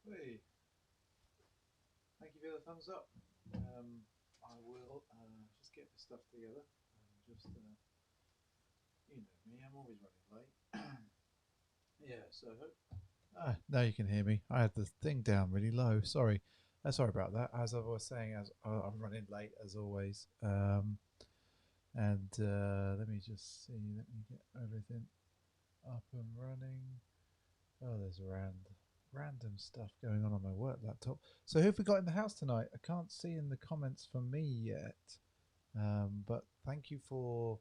Hey, thank you for the thumbs up. I will just get the stuff together. You know me, I'm always running late. Yeah, so now you can hear me. I had the thing down really low. Sorry, sorry about that. As I was saying, as I'm running late as always. And let me just see. Let me get everything up and running. Oh, there's random stuff going on my work laptop. So who have we got in the house tonight? I can't see in the comments from me yet. But thank you for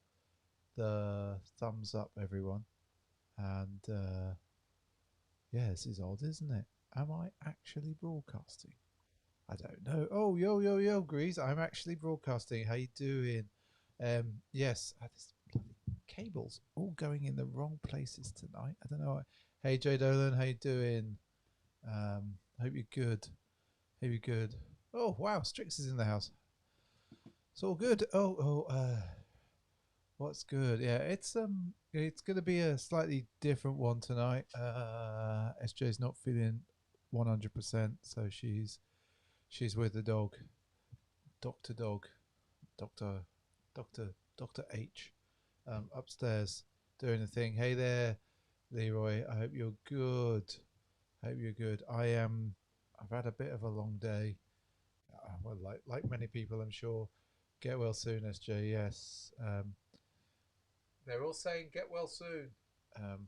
the thumbs up, everyone. And yeah, this is odd, isn't it? Am I actually broadcasting? I don't know. Oh, yo, Grease. I'm actually broadcasting. How you doing? Yes, this bloody cables all going in the wrong places tonight. I don't know. Hey, Jay Dolan, how you doing? Hope you're good. Hope you're good. Oh, wow, Strix is in the house. It's all good. What's good? Yeah, it's gonna be a slightly different one tonight. SJ's not feeling 100%, so she's with the dog, Doctor Dog, Doctor Doctor H, upstairs doing the thing. Hey there, Leroy. I hope you're good. Hope you're good. I am. I've had a bit of a long day. Well, like many people, I'm sure. Get well soon, SJ. Yes. They're all saying get well soon. Um,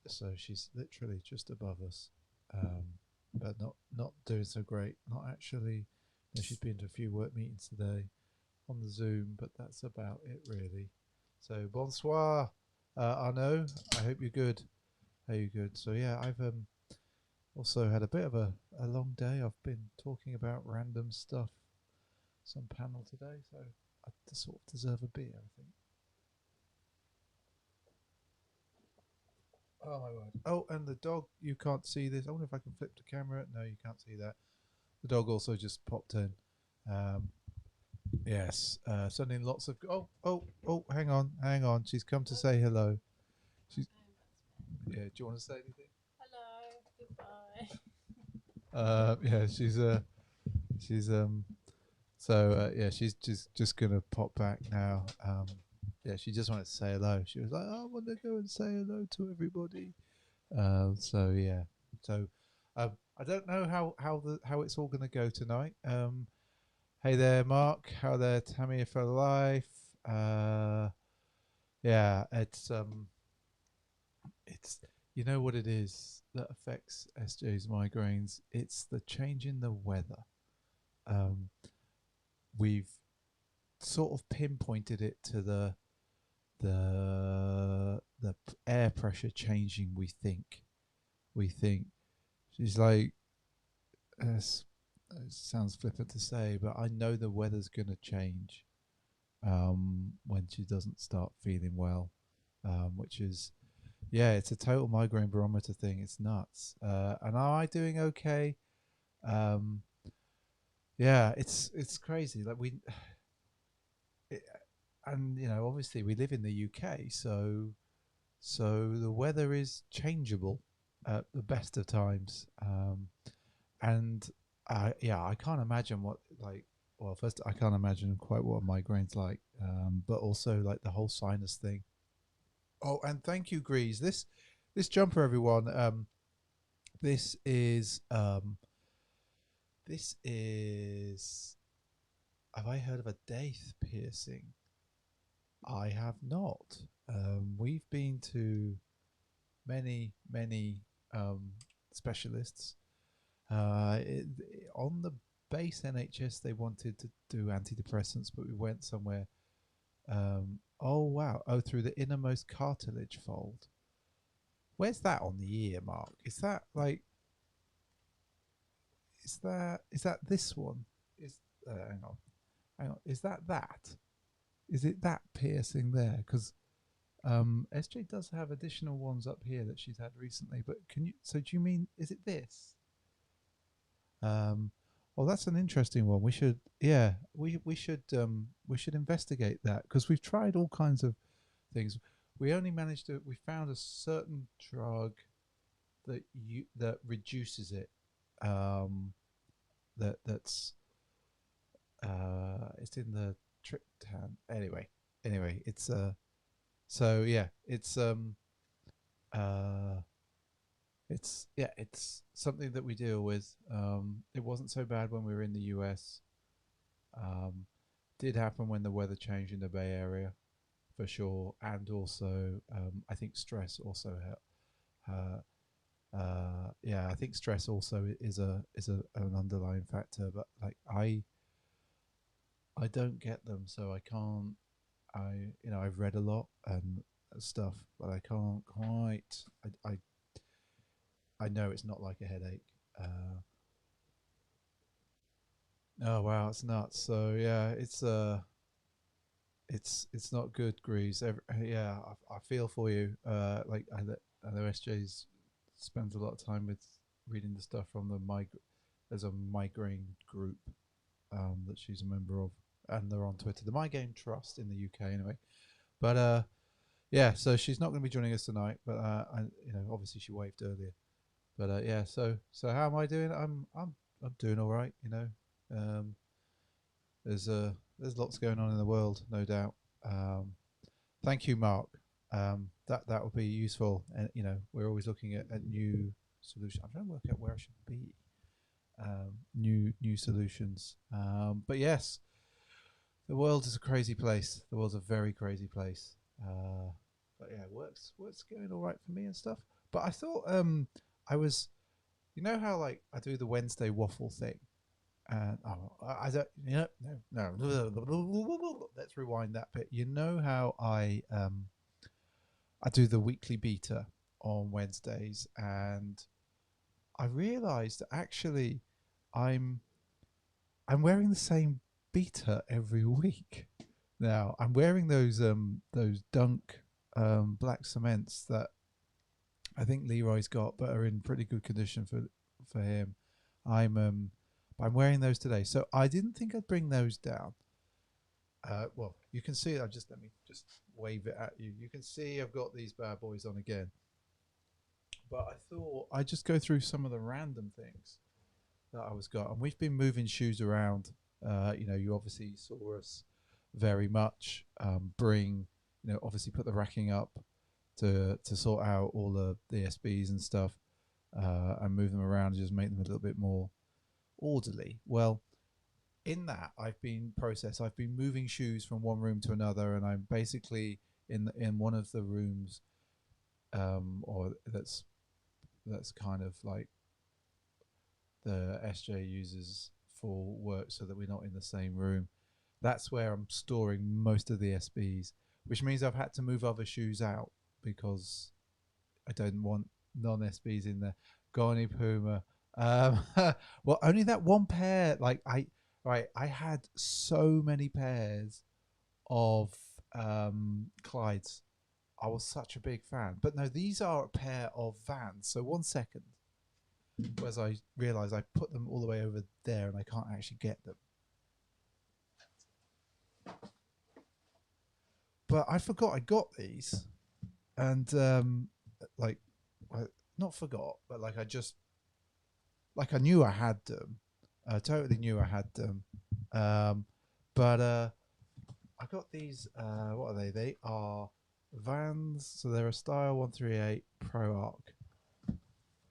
so she's literally just above us, um, but not doing so great. Not actually. She's been to a few work meetings today on the Zoom, but that's about it really. So bonsoir, Arnaud. I hope you're good. Are you good? So yeah, I've also had a bit of a long day. I've been talking about random stuff, some panel today, so I sort of deserve a beer, I think. Oh my word. Oh, and the dog, you can't see this. I wonder if I can flip the camera. No, you can't see that. The dog also just popped in. Um, yes, sending lots of. Hang on, hang on. She's come to say hello. She's. Yeah, do you want to say anything? Yeah, she's. So yeah, she's just gonna pop back now. Yeah, she just wanted to say hello. She was like, "Oh, I want to go and say hello to everybody." So yeah, so I don't know how it's all going to go tonight. Hey there, Mark. How there, Tamia for life. Yeah, it's you know what it is that affects SJ's migraines. It's the change in the weather. Um, we've sort of pinpointed it to the air pressure changing. We think she's like it sounds flippant to say, but I know the weather's going to change when she doesn't start feeling well, which is, yeah, it's a total migraine barometer thing. It's nuts. And am I doing okay? Um, yeah, it's crazy. Like it, and obviously we live in the UK, so the weather is changeable at the best of times. And yeah, I can't imagine what like. Well, first, I can't imagine quite what a migraine's like, but also like the whole sinus thing. Oh, and thank you, Grease. This jumper, everyone. This is um, this is. Have I heard of a daith piercing? I have not. We've been to many um, specialists. On the base NHS, they wanted to do antidepressants, but we went somewhere. Oh wow! Oh, through the innermost cartilage fold. Where's that on the ear, Mark? Is that like? Is that this one? Is hang on. Is that? Is it that piercing there? Because SJ does have additional ones up here that she's had recently. But can you? So do you mean? Is it this? Um, well, that's an interesting one. We should, yeah, we should investigate that because we've tried all kinds of things. We only managed to. We found a certain drug that reduces it. Um, that's it's in the Trick Town. Anyway, it's so yeah, uh it's something that we deal with. It wasn't so bad when we were in the US. Um, did happen when the weather changed in the Bay Area for sure, and also I think stress also yeah, I think stress also is an underlying factor. But like I don't get them, so I can't. I've read a lot and stuff, but I can't quite. I know it's not like a headache. Oh wow, it's nuts. So yeah, it's not good, Grease. Yeah, I feel for you. I know SJ's spends a lot of time with reading the stuff from there's a migraine group that she's a member of, and they're on Twitter, the Migraine Trust in the UK anyway. But yeah, so she's not going to be joining us tonight. But obviously she waved earlier. But yeah, so how am I doing? I'm doing all right. Um, there's lots going on in the world, no doubt. Um, thank you, Mark. That will be useful, and we're always looking at new solutions. I'm trying to work out where I should be. New solutions. But yes, the world is a crazy place. The world's a very crazy place. But yeah, work's going all right for me and stuff. But I thought I was, how like I do the Wednesday waffle thing. And I don't, no. Let's rewind that bit. You know how I do the weekly beta on Wednesdays, and I realised that actually I'm I'm wearing the same beta every week now. I'm wearing those Dunk black cements that I think Leroy's got, but are in pretty good condition for him. I'm wearing those today, so I didn't think I'd bring those down. Well, you can see. Let me just wave it at you. You can see I've got these bad boys on again. But I thought I'd just go through some of the random things that I was got, and we've been moving shoes around. You obviously saw us very much bring, obviously put the racking up to sort out all the SBs and stuff, and move them around, and just make them a little bit more orderly. Well, in that I've been moving shoes from one room to another, and I'm basically in one of the rooms, or that's kind of like the SJ uses for work, so that we're not in the same room. That's where I'm storing most of the SBs, which means I've had to move other shoes out because I don't want non-SBs in there. Goni Puma. Well, only that one pair. I had so many pairs of Clydes. I was such a big fan. But no, these are a pair of Vans. So 1 second. Whereas I realised I put them all the way over there and I can't actually get them. But I forgot I got these, and like, I not forgot, but like I knew I had them. I totally knew I had them. But I got these. What are they? They are Vans. So they're a Style 138 Pro Arc.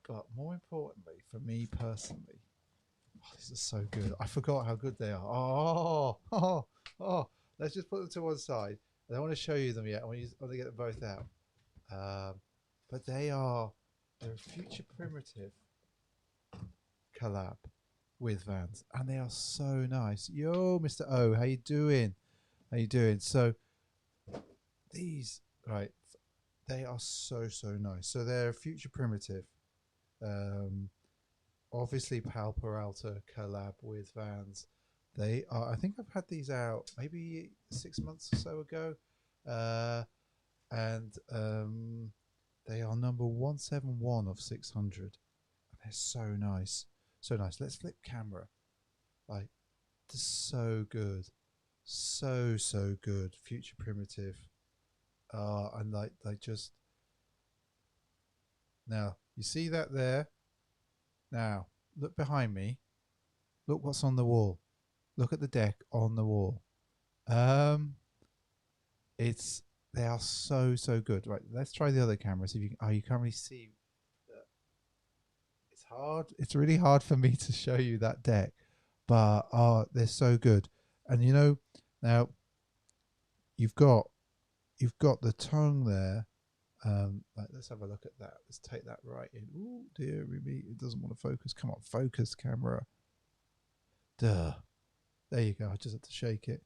But more importantly, for me personally, this is so good. I forgot how good they are. Oh. Let's just put them to one side. I don't want to show you them yet. I want to get them both out. But they're a Future Primitive collab with Vans, and they are so nice. Yo, Mr. O, how you doing? How you doing? So these, right, they are so nice. So they're Future Primitive. Obviously Pal Peralta collab with Vans. They are. I think I've had these out maybe 6 months or so ago, and they are number 171 of 600. They're so nice, so nice. Let's flip camera. Like, this is so good, so good. Future Primitive, and like just now you see that there. Now look behind me. Look what's on the wall. Look at the deck on the wall. Um, it's they are so good. Right, let's try the other camera. See if you can. Oh, you can't really see. It's hard. It's really hard for me to show you that deck, but they're so good. And you know, now you've got the tongue there. Like, let's have a look at that. Let's take that right in. Oh dear me, it doesn't want to focus. Come on, focus, camera. Duh. There you go. I just had to shake it.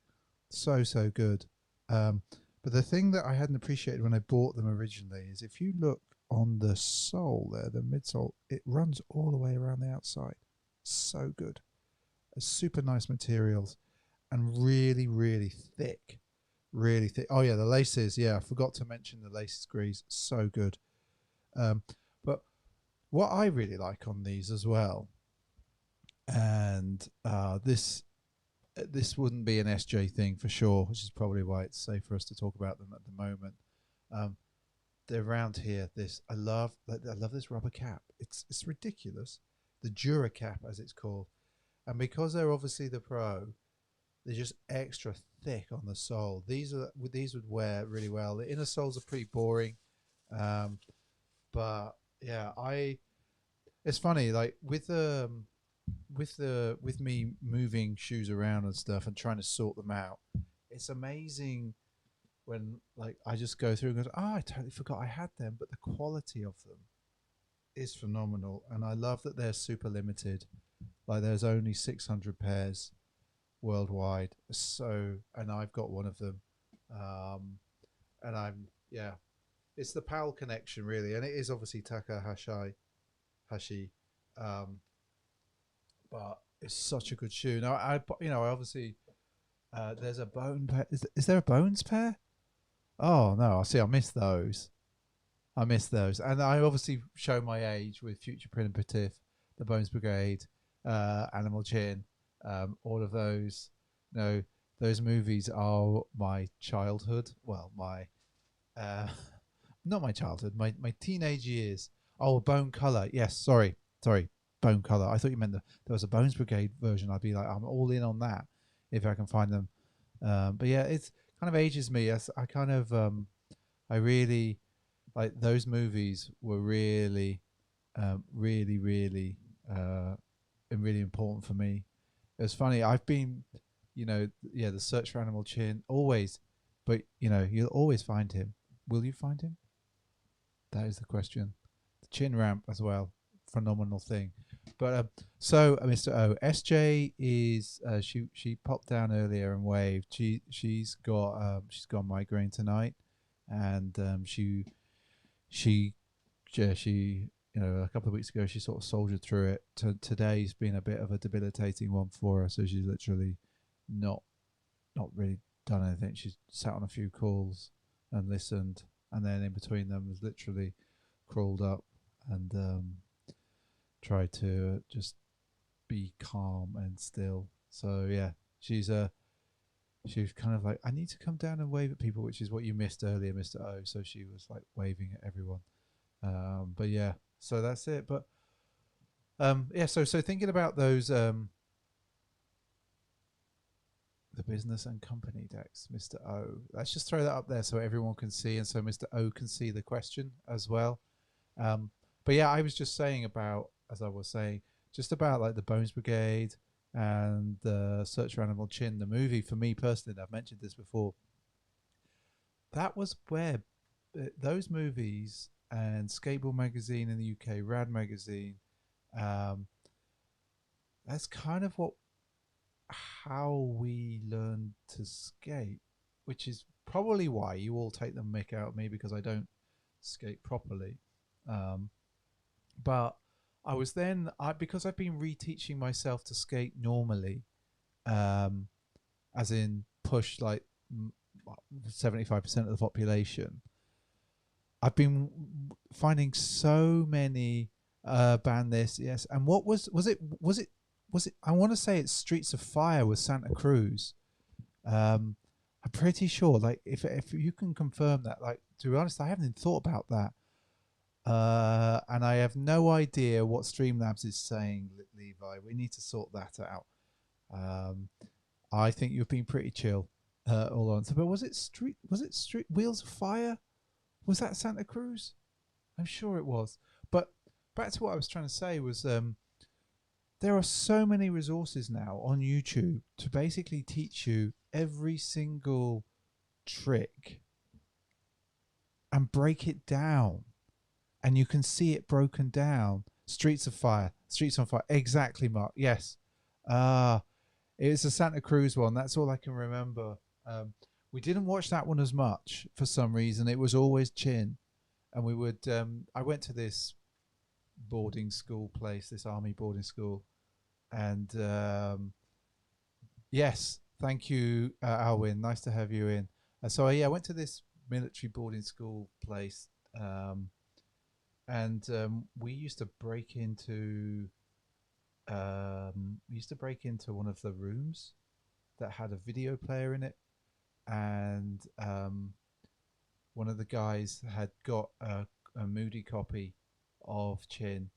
So good. But the thing that I hadn't appreciated when I bought them originally is if you look on the sole there, the midsole, it runs all the way around the outside. So good. Super nice materials and really thick. Really thick. Oh yeah, the laces. Yeah, I forgot to mention the lace grease. So good. But what I really like on these as well, and this wouldn't be an SJ thing for sure, which is probably why it's safe for us to talk about them at the moment. They're around here. I love this rubber cap. It's ridiculous. The Dura cap, as it's called, and because they're obviously the Pro, they're just extra thick on the sole. These would wear really well. The inner soles are pretty boring, but yeah, it's funny, like with me moving shoes around and stuff and trying to sort them out. It's amazing when like I just go through and go, I totally forgot I had them, but the quality of them is phenomenal, and I love that they're super limited. Like there's only 600 pairs worldwide, and I've got one of them, and it's the PAL connection really, and it is obviously Takahashi, but it's such a good shoe. Now I obviously there's a bone pair. Is there a bones pair? Oh no, I see. I missed those, and I obviously show my age with Future Primitive, the Bones Brigade, Animal Chin. All of those, those movies are my childhood. Well, my not my childhood, my teenage years. Oh, Bone Color. Yes, sorry, Bone Color. I thought you meant there was a Bones Brigade version. I'd be like, I'm all in on that if I can find them. But yeah, it's kind of ages me. I kind of I really like those movies were really, really important for me. It was funny. I've been, the search for Animal Chin always, but you'll always find him. Will you find him? That is the question. The chin ramp as well, phenomenal thing. But Mr. O, SJ is she popped down earlier and waved. She's got migraine tonight, and she a couple of weeks ago she sort of soldiered through it. Today's been a bit of a debilitating one for her, so she's literally not really done anything. She's sat on a few calls and listened, and then in between them has literally crawled up and tried to just be calm and still. So yeah, she was kind of like, I need to come down and wave at people, which is what you missed earlier, Mr. O. So she was like waving at everyone. But yeah, so that's it. But so thinking about those the business and company decks, Mr. O. Let's just throw that up there so everyone can see, and so Mr. O can see the question as well. But yeah, I was just saying about, as I was saying, just about like the Bones Brigade and the Search for Animal Chin, the movie. For me personally, and I've mentioned this before, that was where those movies and Skateboard Magazine in the UK, Rad Magazine, that's kind of how we learned to skate, which is probably why you all take the mick out of me because I don't skate properly. But I was then, because I've been reteaching myself to skate normally, as in push like 75% of the population. I've been finding so many band this, yes. And what was it? I want to say it's Streets of Fire with Santa Cruz. I'm pretty sure. Like if you can confirm that. Like, to be honest, I haven't even thought about that. And I have no idea what Streamlabs is saying, Levi. We need to sort that out. Um, I think you've been pretty chill all on. So, but was it street? Was it street Wheels of Fire? Was that Santa Cruz? I'm sure it was. But back to what I was trying to say was there are so many resources now on YouTube to basically teach you every single trick and break it down. And you can see it broken down. Streets of Fire. Streets on Fire. Exactly, Mark. Yes. It's a Santa Cruz one. That's all I can remember. We didn't watch that one as much for some reason. It was always Chin. And we would, I went to this boarding school place, this army boarding school. And yes, thank you, Alwyn. Nice to have you in. So, yeah, I went to this military boarding school place. And we used to break into one of the rooms that had a video player in it, and one of the guys had got a moody copy of Chin,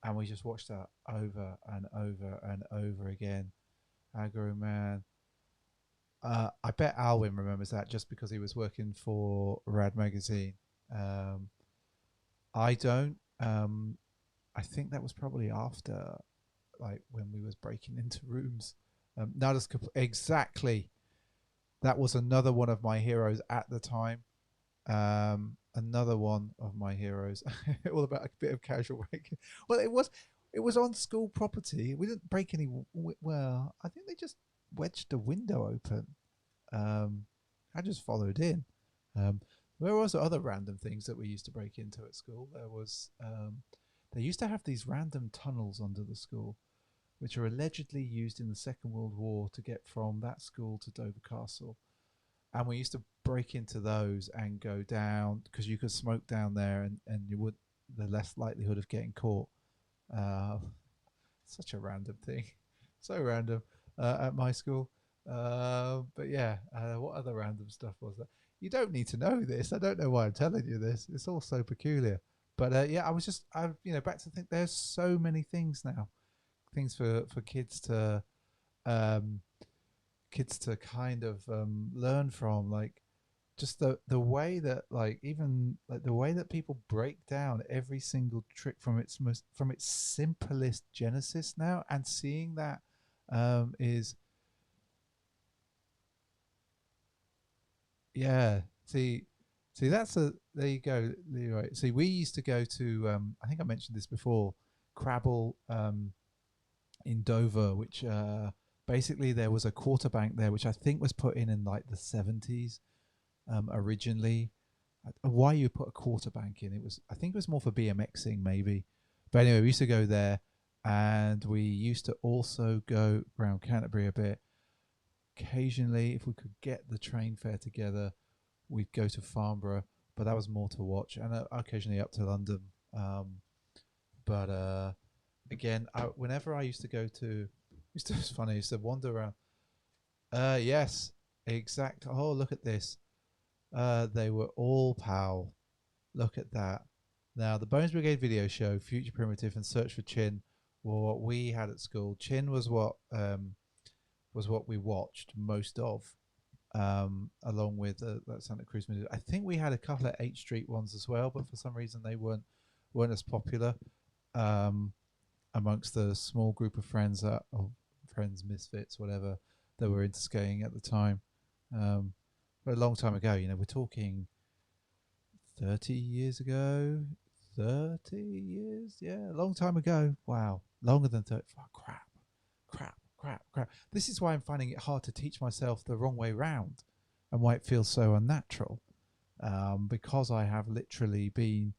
and we just watched that over and over and over again. Aggro Man. I bet Alwyn remembers that just because he was working for Rad Magazine. I don't. I think that was probably after, like, when we was breaking into rooms. Not as exactly. That was another one of my heroes at the time. Another one of my heroes. All about a bit of casual breaking. Well, it was on school property. We didn't break any. Well, I think they just wedged the window open. I just followed in. There was other random things that we used to break into at school. There was they used to have these random tunnels under the school, which are allegedly used in the Second World War to get from that school to Dover Castle. And we used to break into those and go down because you could smoke down there, and you would the less likelihood of getting caught. Such a random thing, so random at my school. But yeah, what other random stuff was that? You don't need to know this. I don't know why I'm telling you this. It's all so peculiar. But yeah, back to think. There's so many things now, things for kids to um, kind of learn from, like just the way that, like, even like the way that people break down every single trick from its simplest genesis now, and seeing that is yeah. See, that's a there you go, Leroy. See, we used to go to I think I mentioned this before, Crabble in Dover, which basically there was a quarter bank there, which I think was put in like the 70s originally. Why you put a quarter bank in? I think it was more for BMXing maybe. But anyway, we used to go there, and we used to also go around Canterbury a bit. Occasionally, if we could get the train fare together, we'd go to Farnborough, but that was more to watch, and occasionally up to London. But again, whenever I used to go to, it's funny. I used to wander around. Yes, exact. Oh, look at this. They were all PAL. Look at that. Now, the Bones Brigade video show, Future Primitive, and Search for Chin were what we had at school. Chin was what we watched most of, along with that Santa Cruz movie. I think we had a couple of 8th Street ones as well, but for some reason they weren't as popular amongst the small group of friends misfits, whatever, that were into skating at the time. But a long time ago, we're talking 30 years ago. 30 years? Yeah, a long time ago. Wow. Longer than 30. Oh, crap. This is why I'm finding it hard to teach myself the wrong way round, and why it feels so unnatural. Because I have literally been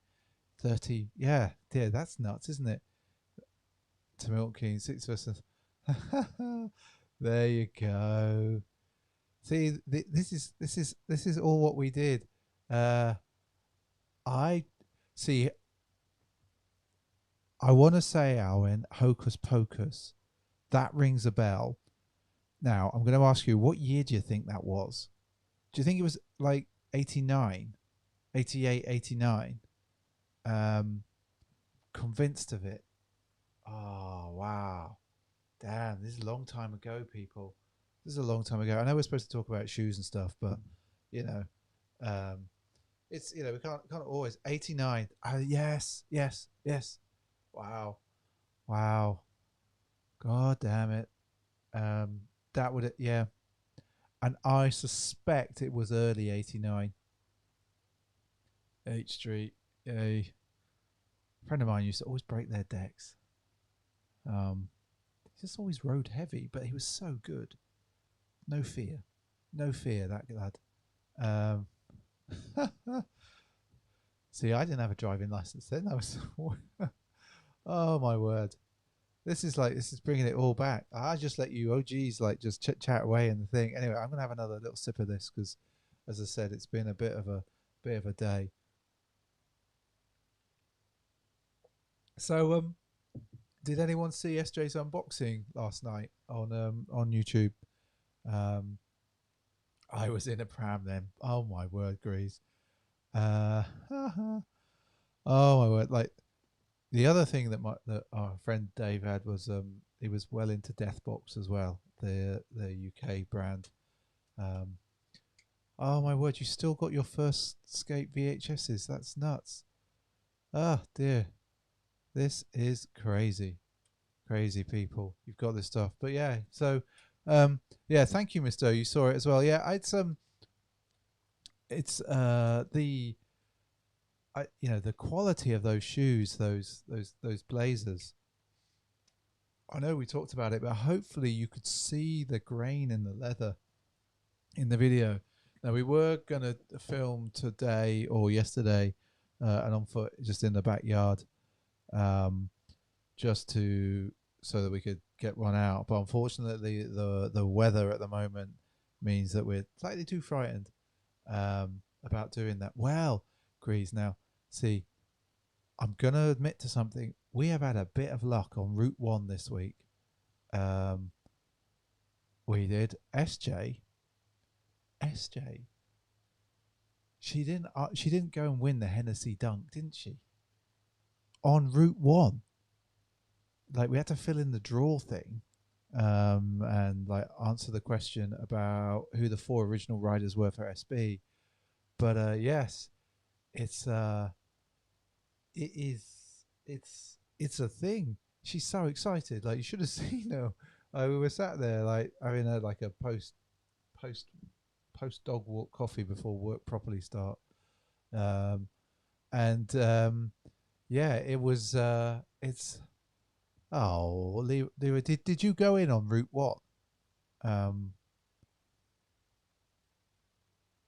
30. Yeah, dear, that's nuts, isn't it? To Milk King, 6 versus. There you go. See, this is all what we did. I see. I want to say, Alwyn, Hocus Pocus. That rings a bell. Now, I'm going to ask you, what year do you think that was? Do you think it was like 89, 88, 89? Um, convinced of it. Oh wow, damn! This is a long time ago, people. This is a long time ago. I know we're supposed to talk about shoes and stuff, but you know, um, it's we can't always 89. Yes, yes, yes. Wow, wow. God damn it. Um, that would yeah. And I suspect it was early '89. H Street. A friend of mine used to always break their decks. Um, he just always rode heavy, but he was so good. No fear, no fear. That lad. Um, see, I didn't have a driving license then. That was oh my word. This is bringing it all back. I just let you OGs like just chit chat away in the thing. Anyway, I'm gonna have another little sip of this because, as I said, it's been a bit of a day. So did anyone see SJ's unboxing last night on YouTube? Um, I was in a pram then. Oh my word, Grease. Uh, oh my word! Like the other thing that our friend Dave had was he was well into Deathbox as well, the UK brand. Um, oh my word! You still got your first Skate VHSs? That's nuts. Ah dear, this is crazy. Crazy people. You've got this stuff. But yeah, so yeah, thank you, Mister. You saw it as well. Yeah, it's the the quality of those shoes, those blazers. I know we talked about it, but hopefully you could see the grain in the leather in the video. Now we were gonna film today or yesterday, and on foot just in the backyard. Um, just to so that we could get one out. But unfortunately, the weather at the moment means that we're slightly too frightened about doing that. Well, Grease, now see, I'm gonna admit to something. We have had a bit of luck on Route One this week. Um, we did SJ. She didn't go and win the Hennessy Dunk, didn't she? On Route One, like we had to fill in the draw thing and like answer the question about who the four original riders were for SB. But yes, it's it is it's a thing. She's so excited. Like you should have seen her. We were sat there like having like a post dog walk coffee before work properly start. Um, and yeah, it was it's oh Leroy, did you go in on Route One? Um,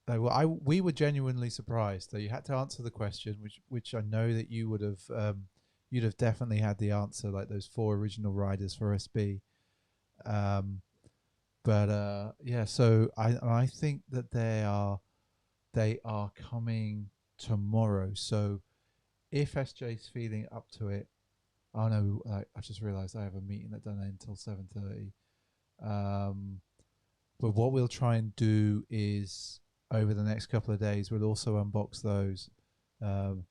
no, well, we were genuinely surprised. So you had to answer the question, which I know that you would have you'd have definitely had the answer, like those four original riders for SB. Um, but yeah, so I think that they are coming tomorrow. So if SJ's feeling up to it, oh no, I just realised I have a meeting that doesn't end until 7:30. Um, But what we'll try and do is over the next couple of days, we'll also unbox those. Um,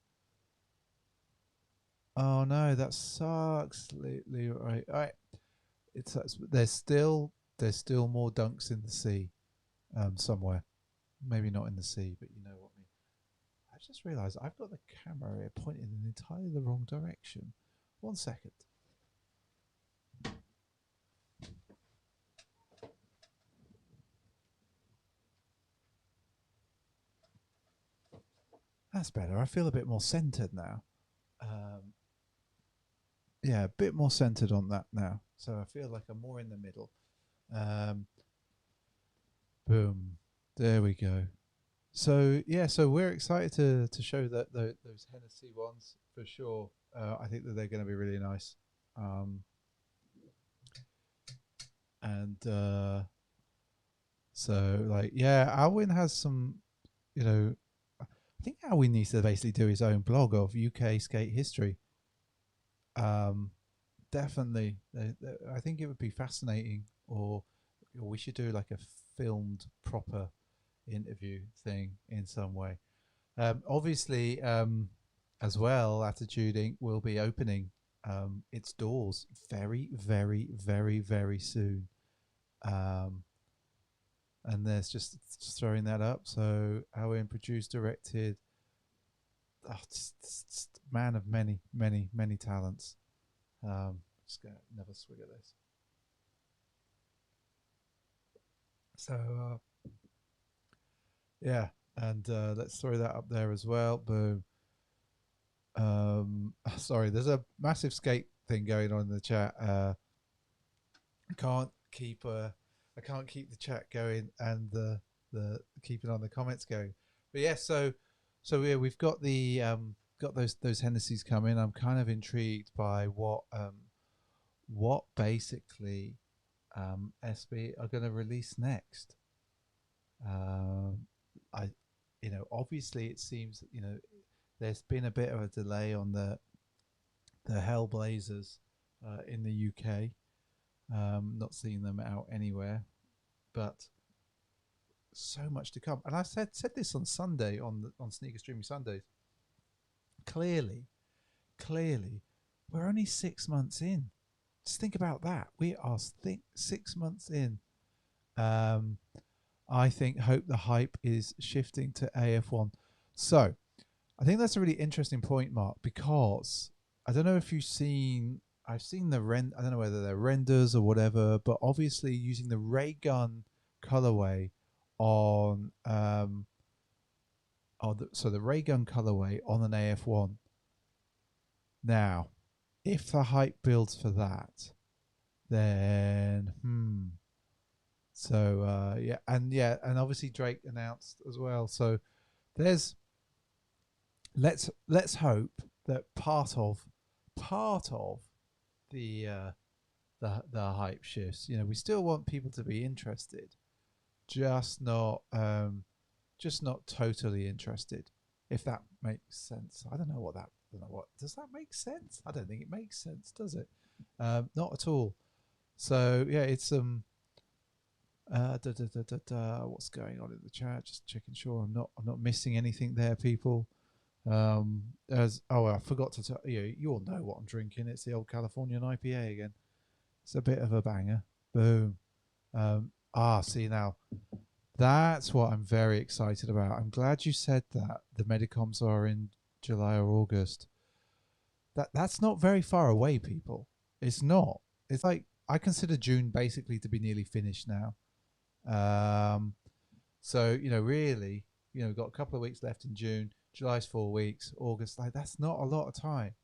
oh no, that sucks. Right, all right. There's still more dunks in the sea somewhere. Maybe not in the sea, but you know what I mean. I just realised I've got the camera here pointing in entirely the wrong direction. 1 second. That's better. I feel a bit more centered now. Um, yeah, a bit more centered on that now. So I feel like I'm more in the middle. Um, boom. There we go. So yeah, so we're excited to show that those Hennessy ones for sure. I think that they're going to be really nice. And so like yeah, Alwyn has some, you know, I think Alwyn needs to basically do his own blog of UK skate history. Um, definitely, I think it would be fascinating, or we should do like a filmed proper interview thing in some way. Obviously, as well, Attitude Inc. will be opening its doors very, very, very, very soon. Um, and there's just throwing that up. So Owen produced, directed, man of many, many, many talents. Just gonna another swig of this. So yeah, and let's throw that up there as well. Boom. Sorry, there's a massive skate thing going on in the chat. I can't keep I can't keep the chat going and the keeping on the comments going. But yeah, so yeah, we've got the got those Hennessy's coming. I'm kind of intrigued by what basically SB are going to release next. I obviously it seems that there's been a bit of a delay on the Hellblazers in the UK. Not seeing them out anywhere, but so much to come. And I said this on Sunday on Sneaker Streaming Sundays. Clearly, we're only 6 months in. Just think about that. We are 6 months in. I hope the hype is shifting to AF1. So I think that's a really interesting point, Mark, because I don't know if you've seen. I've seen the I don't know whether they're renders or whatever, but obviously using the ray gun colorway on the ray gun colorway on an AF1. Now, if the hype builds for that, then So and obviously Drake announced as well. So there's let's hope that part of the hype shifts. We still want people to be interested, just not totally interested. If that makes sense, I don't know what does that make sense? I don't think it makes sense, does it? Not at all. So yeah, it's what's going on in the chat? Just checking sure I'm not missing anything there, people. I forgot to tell you. You all know what I'm drinking. It's the old Californian IPA again. It's a bit of a banger. Boom. See now, that's what I'm very excited about. I'm glad you said that. The Medicoms are in July or August. That's not very far away, people. It's not. It's like I consider June basically to be nearly finished now. So really, got a couple of weeks left in June. July's 4 weeks. August, that's not a lot of time.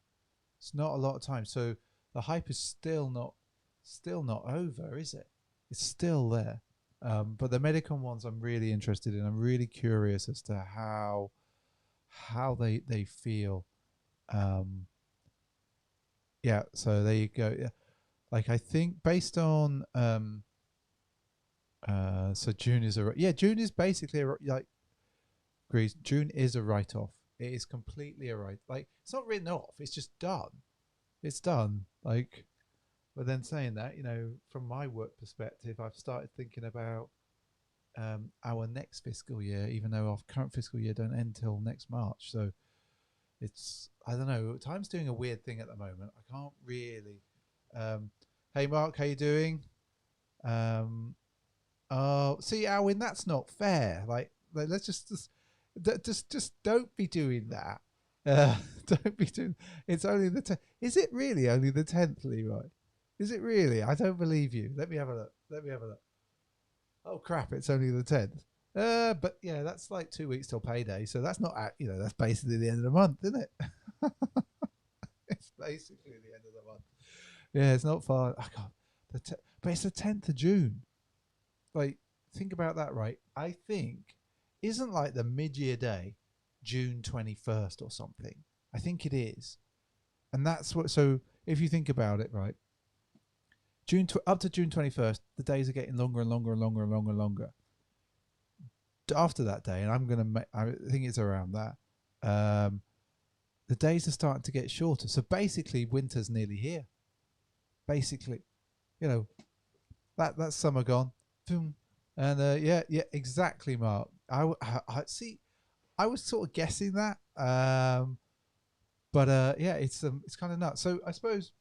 It's not a lot of time. So the hype is still not over, is it? It's still there. But the Medicom ones, I'm really interested in. I'm really curious as to how they feel. Yeah. So there you go. Yeah. Like I think based on so June is June is basically agrees. June is a write-off. It is completely a it's not written off. It's just done. It's done. But then saying that, from my work perspective, I've started thinking about our next fiscal year, even though our current fiscal year don't end till next March. So it's I don't know. Time's doing a weird thing at the moment. I can't really. Hey Mark, how you doing? See, Alwyn, that's not fair. Let's just don't be doing that. Don't be doing. It's only the 10th. Is it really only the 10th, Leroy? Is it really? I don't believe you. Let me have a look. Oh crap! It's only the 10th. But yeah, that's like 2 weeks till payday. So that's not. That's basically the end of the month, isn't it? It's basically the end of the month. Yeah, it's not far. I can't. But it's the 10th of June. Think about that, right? I think isn't like the mid-year day, June 21st or something. I think it is, and that's what. So if you think about it, right, up to June 21st, the days are getting longer and longer and longer and longer and longer. After that day, and I think it's around that. The days are starting to get shorter. So basically, winter's nearly here. Basically, that's summer gone. Boom. And yeah, exactly, Mark. I see. I was sort of guessing that, But yeah, it's kind of nuts. So I suppose,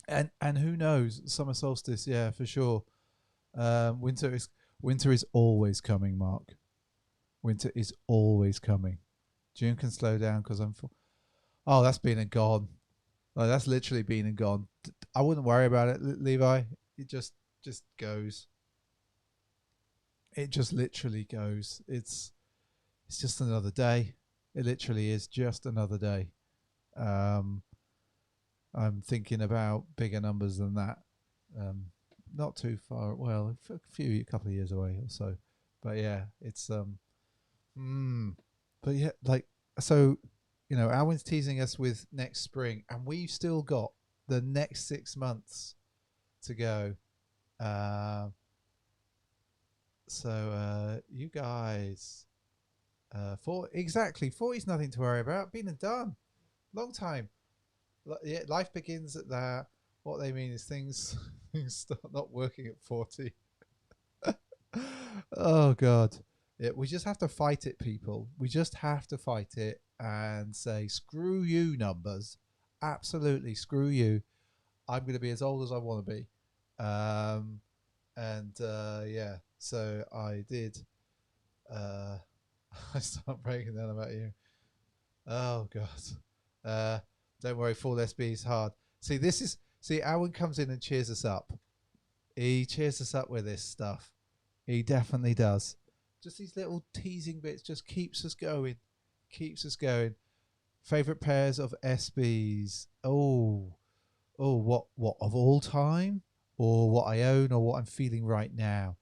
and who knows, summer solstice, yeah, for sure. Winter is always coming, Mark. Winter is always coming. June can slow down because oh, that's been and gone. Like, that's literally been and gone. I wouldn't worry about it, Levi. It just goes. It just literally goes. It's just another day. It literally is just another day. Um, I'm thinking about bigger numbers than that. Um, not too far. Well, a couple of years away or so. But yeah, it's But yeah, like, so, Alwyn's teasing us with next spring, and we've still got the next 6 months to go. Uh, you guys, 40's nothing to worry about. Been and done, long time. Yeah, life begins at that. What they mean is things things start not working at 40. Oh God. Yeah, we just have to fight it, people. We just have to fight it and say, screw you, numbers. Absolutely, screw you. I'm going to be as old as I want to be. Yeah, so I did. Uh, I start breaking down about you. Oh God. Don't worry, full SB is hard. See, Alan comes in and cheers us up. He cheers us up with this stuff. He definitely does. Just these little teasing bits just keeps us going. Keeps us going. Favorite pairs of SBs. What of all time? Or what I own or what I'm feeling right now?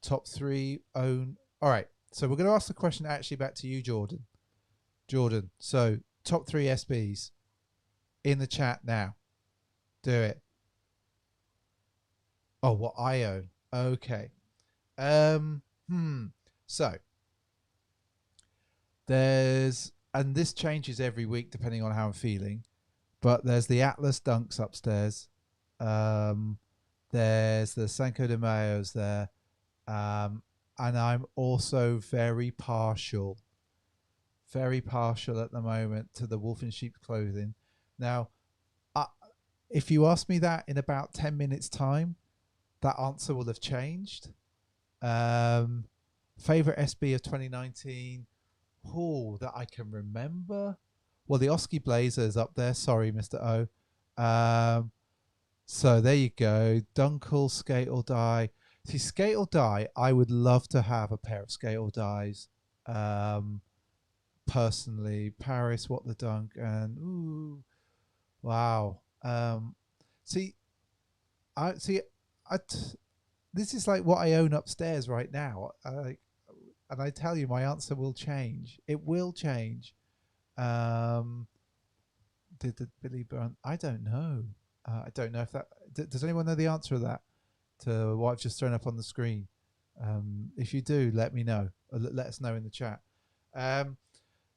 Top 3 own. All right. So we're going to ask the question actually back to you, Jordan. Jordan. So top 3 SBs in the chat now. Do it. Oh, what I own. Okay. So and this changes every week depending on how I'm feeling, but there's the Atlas Dunks upstairs. There's the Cinco de Mayos there. And I'm also very partial at the moment to the Wolf in Sheep's Clothing. Now, if you ask me that in about 10 minutes time, that answer will have changed. Favorite SB of 2019, that I can remember. Well, the Oski Blazer is up there. Sorry, Mr. O. So there you go. Dunkel, Skate or Die. See, Skate or Die, I would love to have a pair of Skate or Dies. Personally, Paris, What the Dunk, and ooh, wow. See, I see. This is like what I own upstairs right now. And I tell you, my answer will change. It will change. Did the Billy Byrne? I don't know. I don't know if that. Does anyone know the answer of that to what I've just thrown up on the screen? If you do, let me know. Let us know in the chat.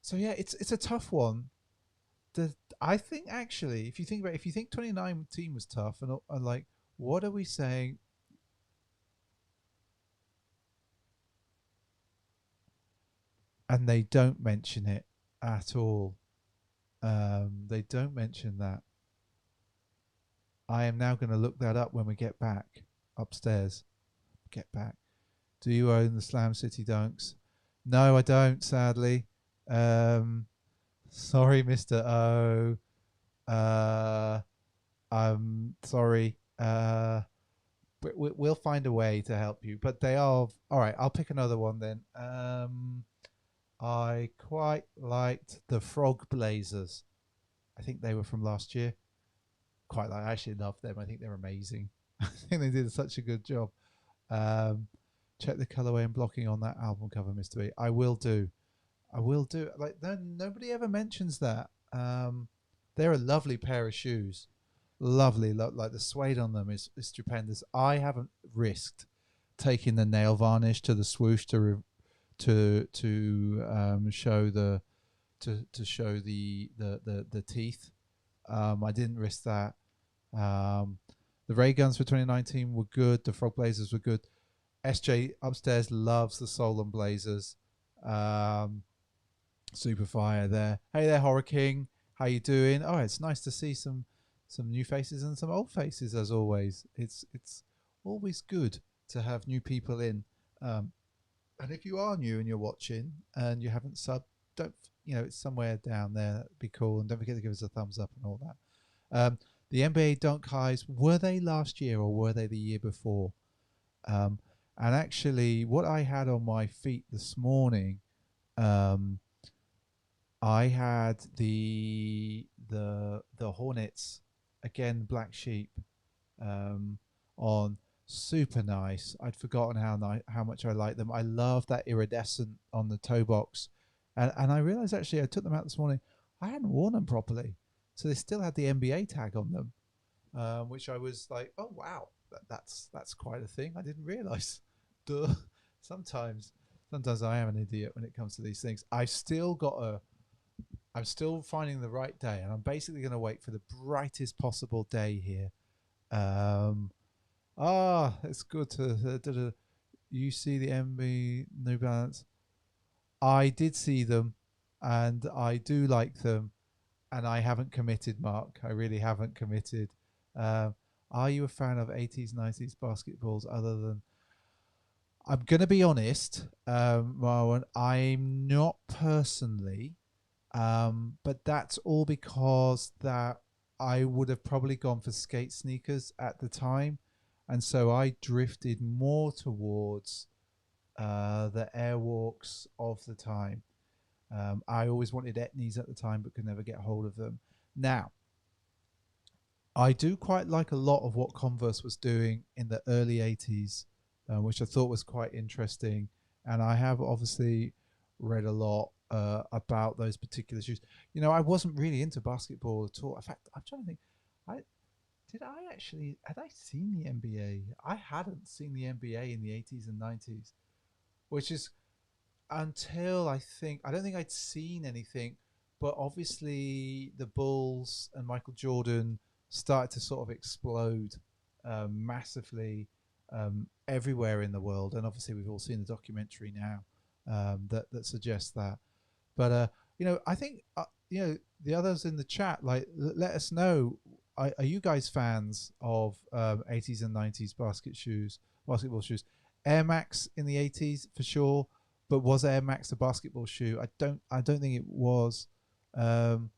So yeah, it's a tough one. I think actually, if you think 2019 was tough, and like, what are we saying? And they don't mention it at all. They don't mention that. I am now going to look that up when we get back upstairs. Get back. Do you own the Slam City Dunks? No, I don't, sadly. Sorry, Mr. O. I'm sorry. But we'll find a way to help you. But they are all right. I'll pick another one then. I quite liked the Frog Blazers. I think they were from last year. I actually love them. I think they're amazing. I think they did such a good job. Check the colorway and blocking on that album cover, Mr. B. I will do. Like, nobody ever mentions that. They're a lovely pair of shoes. Lovely. Like, the suede on them is stupendous. I haven't risked taking the nail varnish to the swoosh to show the teeth. I didn't risk that. The ray guns for 2019 were good. The Frog Blazers were good. SJ upstairs loves the Solon Blazers. Super fire there. Hey there, Horror King. How you doing? Oh, it's nice to see some new faces and some old faces as always. It's always good to have new people in. Um, and if you are new and you're watching and you haven't subbed, don't it's somewhere down there. That'd be cool. And don't forget to give us a thumbs up and all that. The NBA dunk highs, were they last year or were they the year before? Um, and actually, what I had on my feet this morning, um, I had the Hornets again, black sheep, um, on, super nice. I'd forgotten how much I like them. I love that iridescent on the toe box, and I realized actually I took them out this morning. I hadn't worn them properly, so they still had the NBA tag on them, which I was like, oh wow, that's quite a thing. I didn't realize. Duh. Sometimes sometimes I am an idiot when it comes to these things. I'm still finding the right day, and I'm basically going to wait for the brightest possible day here. Um, it's good to. You see the MB New Balance? I did see them, and I do like them, and I haven't committed, Mark. I really haven't committed. Um, are you a fan of 80s, 90s basketballs other than? I'm going to be honest, Marwan. I'm not personally. But that's all because that I would have probably gone for skate sneakers at the time, and so I drifted more towards the Airwalks of the time. I always wanted Etnies at the time, but could never get hold of them. Now, I do quite like a lot of what Converse was doing in the early 80s, which I thought was quite interesting. And I have obviously read a lot about those particular shoes. I wasn't really into basketball at all. In fact, I'm trying to think. I had I seen the NBA? I hadn't seen the NBA in the 80s and 90s, which is until I don't think I'd seen anything, but obviously the Bulls and Michael Jordan started to sort of explode massively everywhere in the world, and obviously we've all seen the documentary now that suggests that. But I think the others in the chat, like, let us know. Are you guys fans of 80s and 90s basketball shoes? Air Max in the 80s for sure, but was Air Max a basketball shoe? I don't think it was. Um,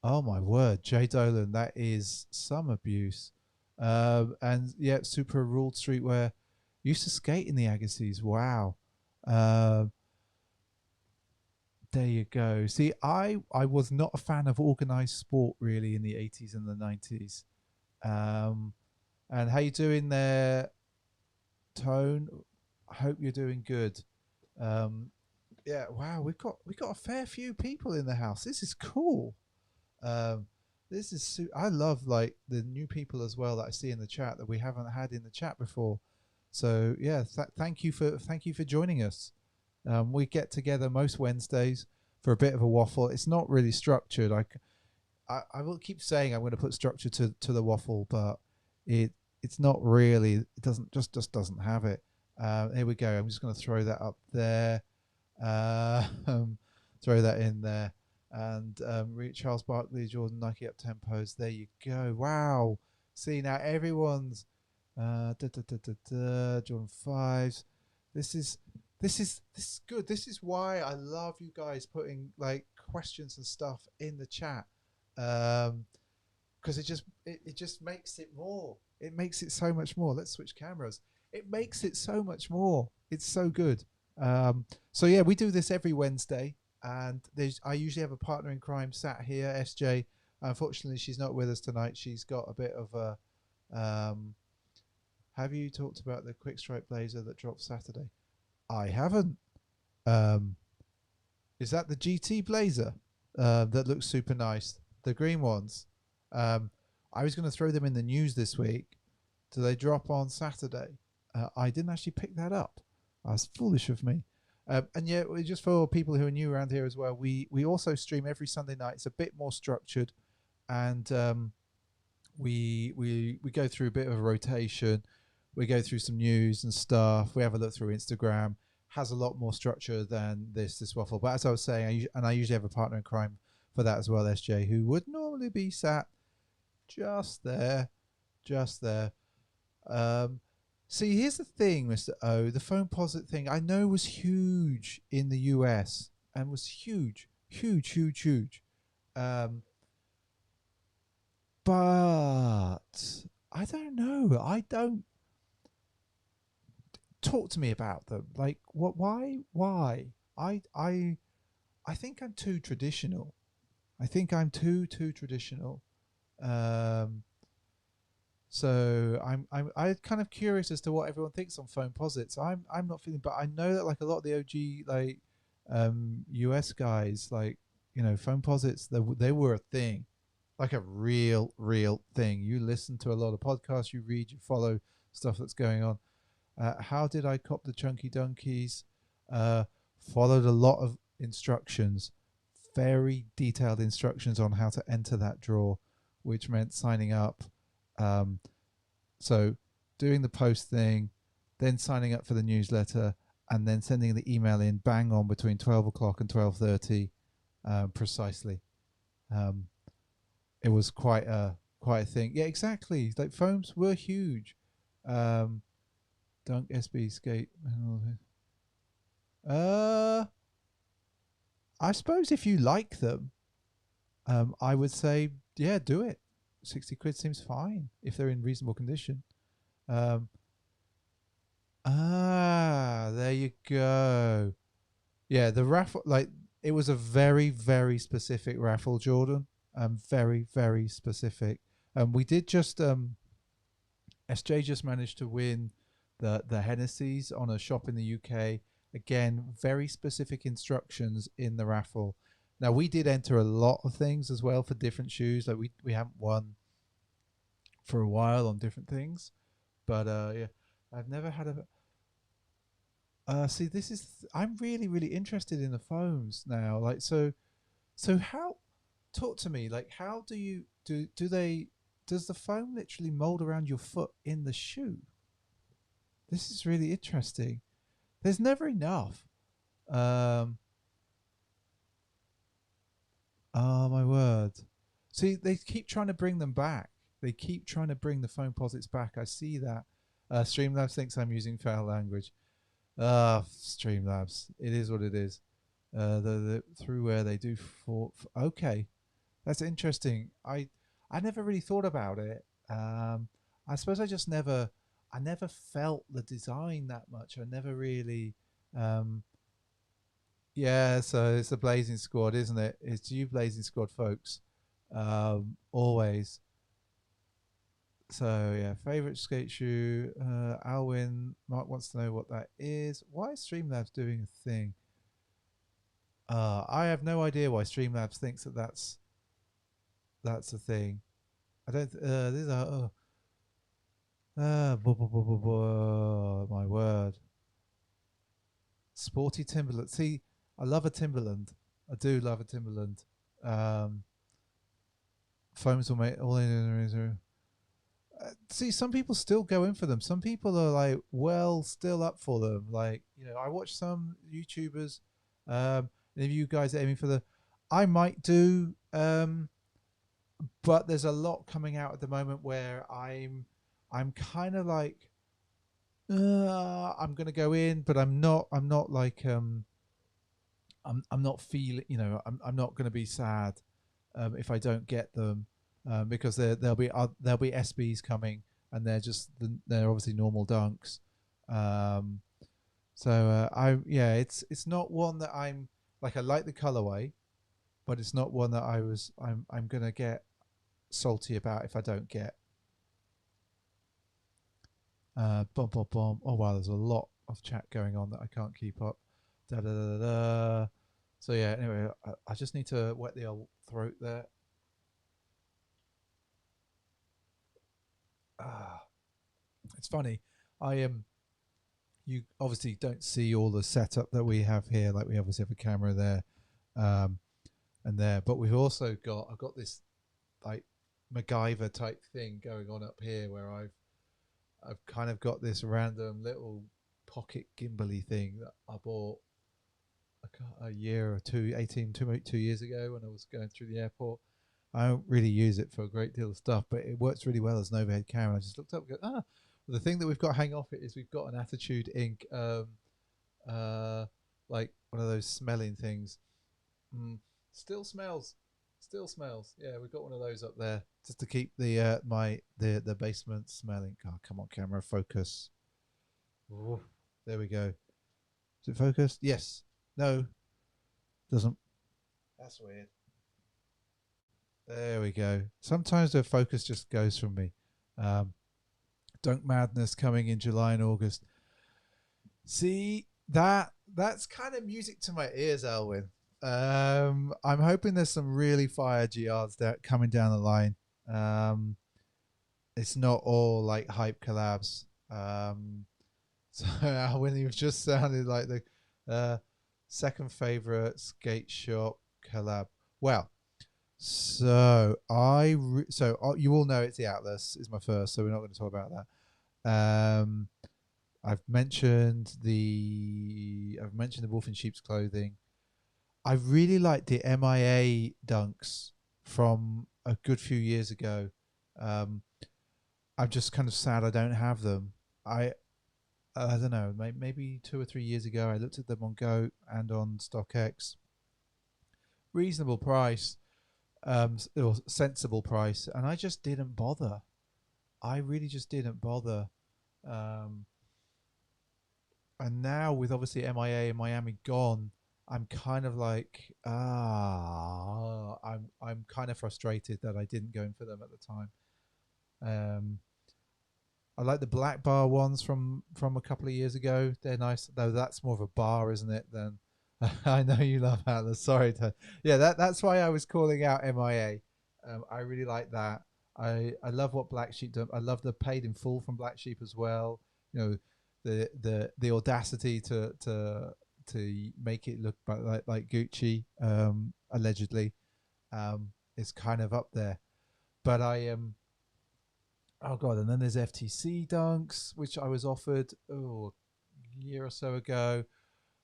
oh my word, Jay Dolan, that is some abuse. And yeah, super ruled streetwear. Used to skate in the Agassiz. Wow. Um, there you go. See, I was not a fan of organized sport really in the 80s and the 90s. Um, and how you doing there, Tone? I hope you're doing good. Um, yeah, wow, we got a fair few people in the house. This is cool. Um, this is I love like the new people as well that I see in the chat that we haven't had in the chat before. So yeah, thank you for joining us. We get together most Wednesdays for a bit of a waffle. It's not really structured. I will keep saying I'm going to put structure to the waffle, but it's not really. It just doesn't have it. Here we go. I'm just going to throw that up there. Throw that in there. And Charles Barkley, Jordan, Nike up tempos. There you go. Wow. See, now everyone's Jordan 5s. This is good. This is why I love you guys putting like questions and stuff in the chat. Because it just makes it more. It makes it so much more. Let's switch cameras. It makes it so much more. It's so good. So yeah, we do this every Wednesday, and I usually have a partner in crime sat here, SJ. Unfortunately, she's not with us tonight. She's got a bit of a. Have you talked about the quick stripe blazer that dropped Saturday? I haven't. Um, is that the GT blazer that looks super nice? The green ones. I was going to throw them in the news this week. Do they drop on Saturday? I didn't actually pick that up. That's foolish of me. And yeah, just for people who are new around here as well, we also stream every Sunday night. It's a bit more structured, and we go through a bit of a rotation. We go through some news and stuff. We have a look through Instagram. Has a lot more structure than this waffle. But as I was saying, I usually have a partner in crime for that as well, SJ, who would normally be sat just there, just there. Um, See, here's the thing, Mr. O. The phone posit thing I know was huge in the US and was huge, huge, huge, huge. Um, but I don't know. I don't talk to me about them. Like, what? Why? Why? I think I'm too traditional. I think I'm too traditional. Um, So I'm kind of curious as to what everyone thinks on phone posits. I'm not feeling, but I know that like a lot of the OG like US guys, like, you know, phone posits, they were a thing, like a real thing. You listen to a lot of podcasts, you read, you follow stuff that's going on. How did I cop the chunky donkeys? Uh, Followed a lot of instructions, very detailed instructions on how to enter that drawer, which meant signing up. Um, so doing the post thing, then signing up for the newsletter, and then sending the email in bang on between 12 o'clock and 12:30, precisely. Um, it was quite a thing. Yeah, exactly. Like phones were huge. Um, Dunk SB Skate. Uh, I suppose if you like them, I would say yeah, do it. 60 quid seems fine if they're in reasonable condition. Um, there you go. Yeah, the raffle, like, it was a very specific raffle, Jordan. Very specific. We did just SJ just managed to win the Hennessy's on a shop in the UK. Again, very specific instructions in the raffle. Now we did enter a lot of things as well for different shoes. Like we haven't won for a while on different things, but yeah, I've never had a. See, this is I'm really interested in the foams now. Like, so how? Talk to me. Like, how do you do they? Does the foam literally mold around your foot in the shoe? This is really interesting. There's never enough. Um, oh my word! See, they keep trying to bring them back. They keep trying to bring the foam posits back. I see that. Streamlabs thinks I'm using foul language. Streamlabs. It is what it is. The through where they do okay, that's interesting. I never really thought about it. I suppose I never felt the design that much. I never really um yeah, so it's the Blazing Squad, isn't it? It's you, Blazing Squad folks. Always. So yeah, favorite skate shoe. Alwyn Mark wants to know what that is. Why is Streamlabs doing a thing? I have no idea why Streamlabs thinks that that's a thing. I don't. This is my word. Sporty Timberland. See, I love a Timberland. I do love a Timberland. Um, Foams will make all in. See, some people still go in for them. Some people are like, well, still up for them. Like, you know, I watch some YouTubers. And if you guys are aiming for the, I might do. But there's a lot coming out at the moment where I'm kind of like, I'm gonna go in, but I'm not. I'm not like I'm not feeling. You know, I'm not gonna be sad if I don't get them, because there'll be SBs coming, and they're obviously normal dunks. Um, I yeah, it's not one that I'm like. I like the colorway, but it's not one that I'm gonna get salty about if I don't get. Bum bum bum. Oh wow, there's a lot of chat going on that I can't keep up. Da da da da. Da. So yeah. Anyway, I just need to wet the old throat there. Ah, it's funny. I am. You obviously don't see all the setup that we have here. Like we obviously have a camera there, um, and there. But we've also I've got this like MacGyver type thing going on up here where I've kind of got this random little pocket gimbally thing that I bought a year or two, 2 years ago when I was going through the airport. I don't really use it for a great deal of stuff, but it works really well as an overhead camera. I just looked up and go, well, the thing that we've got to hang off it is we've got an Attitude Ink, uh, like one of those smelling things. Mm, still smells, still smells. Yeah, we've got one of those up there just to keep the basement smelling. Oh, come on, camera, focus. Ooh, there we go. Is it focused? Yes. No, doesn't. That's weird. There we go. Sometimes the focus just goes from me. Um, Dunk Madness coming in July and August. See that's kind of music to my ears, Elwin. I'm hoping there's some really fire GRs that coming down the line. Um, it's not all like hype collabs. So Elwin, you've just sounded like the uh, second favorite skate shop collab. Well, you all know it's the Atlas is my first, so we're not going to talk about that. I've mentioned the Wolf in Sheep's Clothing. I really like the MIA dunks from a good few years ago. Um, I'm just kind of sad I don't have them. I don't know, maybe 2 or 3 years ago I looked at them on Go and on StockX. Reasonable price, or sensible price, and I just didn't bother. I really just didn't bother. Um, and now with obviously MIA and Miami gone, I'm kind of like I'm kind of frustrated that I didn't go in for them at the time. Um, I like the black bar ones from a couple of years ago. They're nice, though. That's more of a bar, isn't it? Than I know you love Atlas. Sorry to yeah. That's why I was calling out MIA. I really like that. I love what Black Sheep do. I love the paid in full from Black Sheep as well. You know, the audacity to make it look like Gucci, allegedly, is kind of up there. But oh god, and then there's FTC dunks, which I was offered a year or so ago,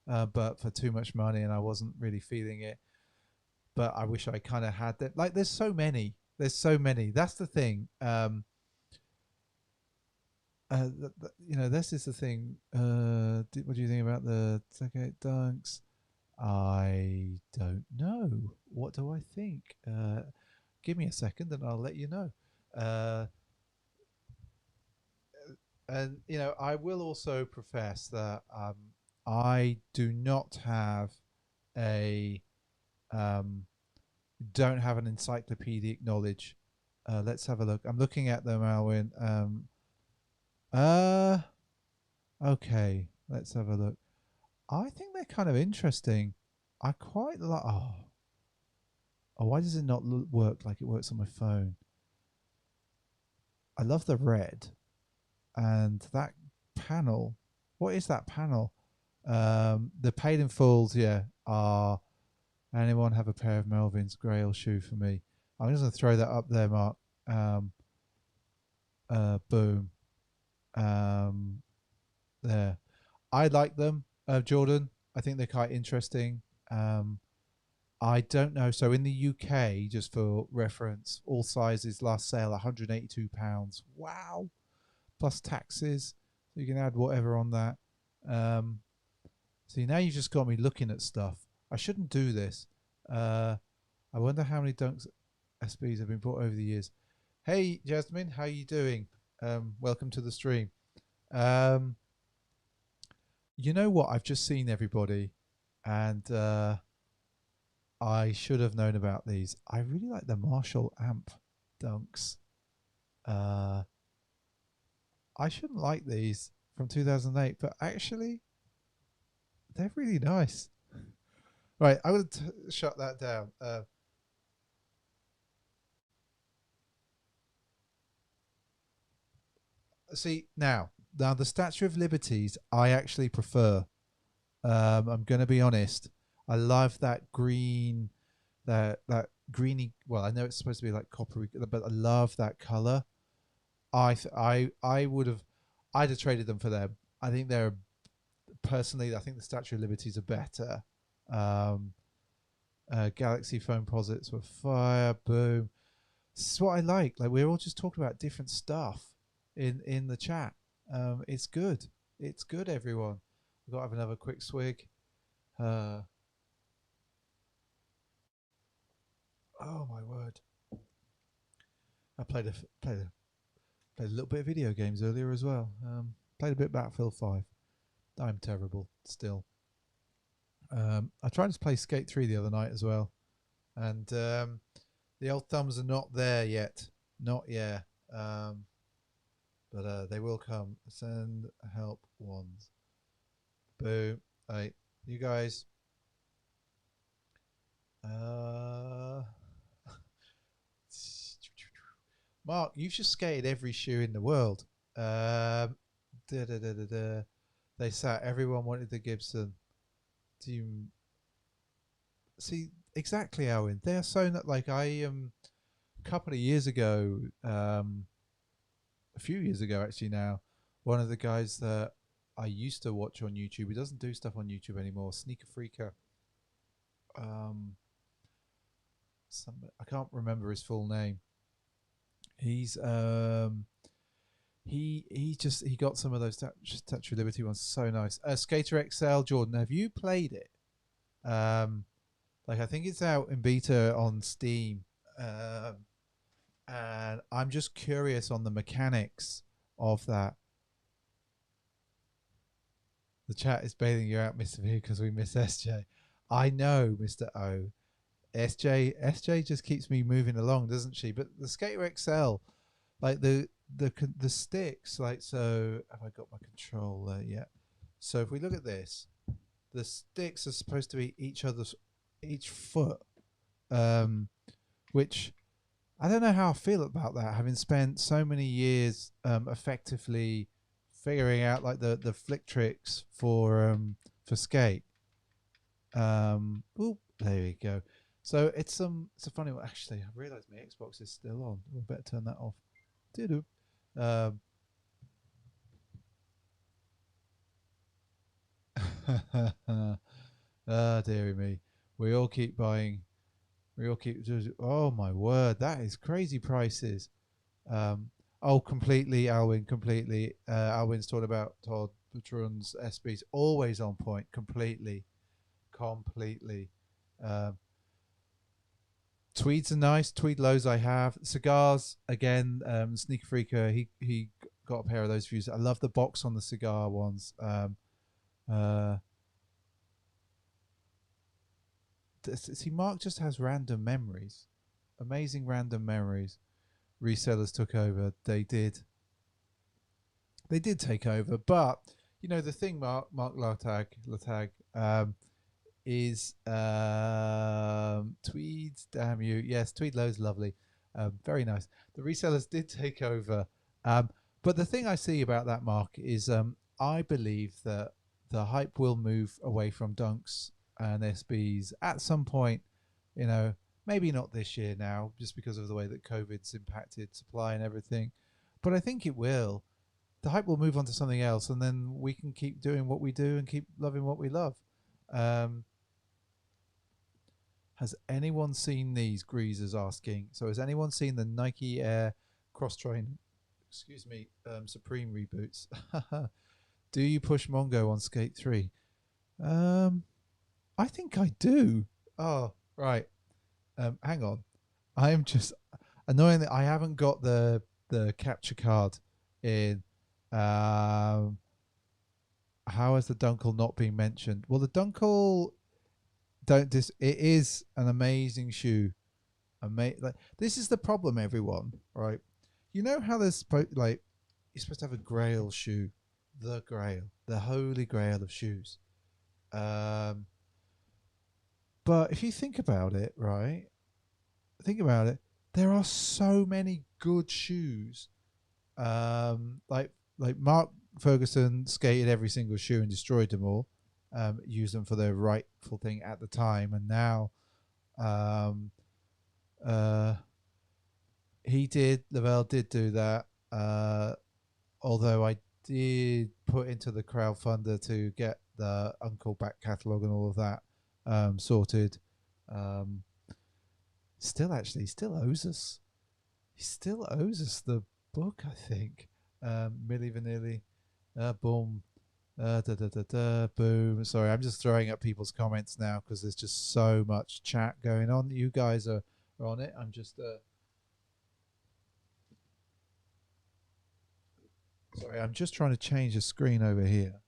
but for too much money, and I wasn't really feeling it. But I wish I kind of had that. Like, there's so many. There's so many. That's the thing. This is the thing. What do you think about the Second dunks? I don't know. What do I think? Give me a second, and I'll let you know. Uh, and I will also profess that I do not have a don't have an encyclopedic knowledge. Let's have a look. I'm looking at them, Alwyn. Uh, okay, let's have a look. I think they're kind of interesting. I quite like. Why does it not work like it works on my phone? I love the red. And that panel, what is that panel? The paid in fulls, yeah, are anyone have a pair of Melvin's Grail shoe for me? I'm just going to throw that up there, Mark. Boom. There. I like them, Jordan. I think they're quite interesting. I don't know. So in the UK, just for reference, all sizes last sale £182. Wow. Plus taxes. So you can add whatever on that. See, now you've just got me looking at stuff. I shouldn't do this. I wonder how many Dunks SBs have been bought over the years. Hey, Jasmine, how you doing? Welcome to the stream. You know what? I've just seen everybody, and I should have known about these. I really like the Marshall amp Dunks. I shouldn't like these from 2008, but actually, they're really nice. Right, I will shut that down. See, now the Statue of Liberties, I actually prefer. I'm going to be honest. I love that green, that greeny. Well, I know it's supposed to be like coppery, but I love that color. I would have, I'd have traded them for them. I think they're personally. I think the Statue of Liberties are better. Um, Galaxy phone posits were fire. Boom. This is what I like. Like we're all just talking about different stuff in the chat. It's good. It's good, everyone. We've got to have another quick swig. Oh my word! I played a little bit of video games earlier as well. Played a bit of Battlefield 5. I'm terrible still. I tried to play Skate 3 the other night as well, and the old thumbs are not there yet. Not yet. But they will come. Send help ones. Boom. Hey, you guys. Mark, you've just skated every shoe in the world. Da, da, da, da, da. They sat. Everyone wanted the Gibson. Do you see exactly, Owen? They are so not like I a couple of years ago, a few years ago actually. Now, one of the guys that I used to watch on YouTube, he doesn't do stuff on YouTube anymore. Sneaker Freaker. I can't remember his full name. He's he got some of those Statue of Liberty ones, so nice. Skater XL, Jordan, have you played it? Like I think it's out in beta on Steam, and I'm just curious on the mechanics of that. The chat is bailing you out, Mr. V, because we miss SJ. I know, Mr. O. SJ just keeps me moving along, doesn't she? But the Skater XL, like the sticks, like, so have I got my controller yet? So if we look at this, the sticks are supposed to be each foot, which I don't know how I feel about that, having spent so many years effectively figuring out like the flick tricks for skate. Oop, there we go. So it's a funny one. Actually, I realised my Xbox is still on. We better turn that off. Doo-doo. Dearie me. We all keep buying. We all keep. Oh my word, that is crazy prices. Oh, completely, Alwyn. Completely. Alwyn's talking about Todd Patron's SBs. Always on point. Completely. Tweeds are nice. Tweed lows I have. Cigars again. Sneaker Freaker. He got a pair of those views. I love the box on the cigar ones. See, Mark just has random memories, amazing random memories. Resellers took over. They did take over, but you know the thing, Mark Latag, is Tweeds. Damn you! Yes, Tweed Low's lovely, very nice. The resellers did take over, but the thing I see about that, Mark, is I believe that the hype will move away from dunks and SBs at some point. You know, maybe not this year now, just because of the way that COVID's impacted supply and everything. But I think it will. The hype will move on to something else, and then we can keep doing what we do and keep loving what we love. Has anyone seen these? Greasers asking. So has anyone seen the Nike Air Cross Train? Excuse me, Supreme reboots. Do you push Mongo on Skate 3? I think I do. Oh, right. Hang on. I am just annoying that I haven't got the capture card in. How has the Dunkel not been mentioned? Well, the Dunkel it is an amazing shoe. Like, this is the problem, everyone. Right? You know how there's like you're supposed to have a Grail shoe, the Grail, the holy Grail of shoes. But if you think about it, right? Think about it. There are so many good shoes. Like Mark Ferguson skated every single shoe and destroyed them all. Used them for the rightful thing at the time, and now, Lavelle did do that. Although I did put into the crowdfunder to get the Uncle back catalogue and all of that. sorted. Um, still owes us. He still owes us the book, I think. Milli Vanilli, boom, da da da da, boom. Sorry, I'm just throwing up people's comments now because there's just so much chat going on. You guys are on it. I'm just sorry. I'm just trying to change the screen over here.